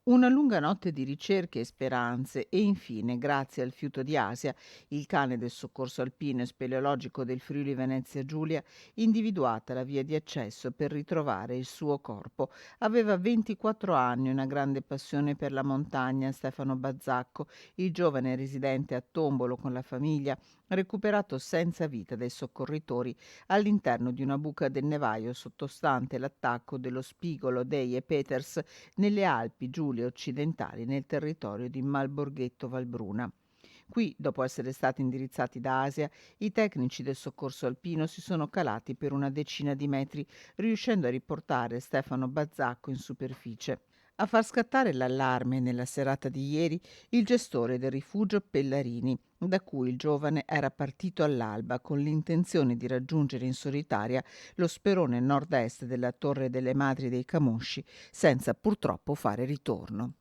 Una lunga notte di ricerche e speranze e infine, grazie al fiuto di Asia, il cane del soccorso alpino e speleologico del Friuli Venezia Giulia, individuata la via di accesso per ritrovare il suo corpo. Aveva 24 anni, una grande passione per la montagna, Stefano Bazzacco, il giovane residente a Tombolo con la famiglia, recuperato senza vita dai soccorritori all'interno di una buca del nevaio sottostante l'attacco dello spigolo Dei e Peters nelle Alpi Giulie occidentali nel territorio di Malborghetto Valbruna. Qui, dopo essere stati indirizzati da Asia, i tecnici del soccorso alpino si sono calati per una decina di metri, riuscendo a riportare Stefano Bazzacco in superficie. A far scattare l'allarme nella serata di ieri il gestore del rifugio Pellarini, da cui il giovane era partito all'alba con l'intenzione di raggiungere in solitaria lo sperone nord-est della Torre delle Madri dei Camosci, senza purtroppo fare ritorno.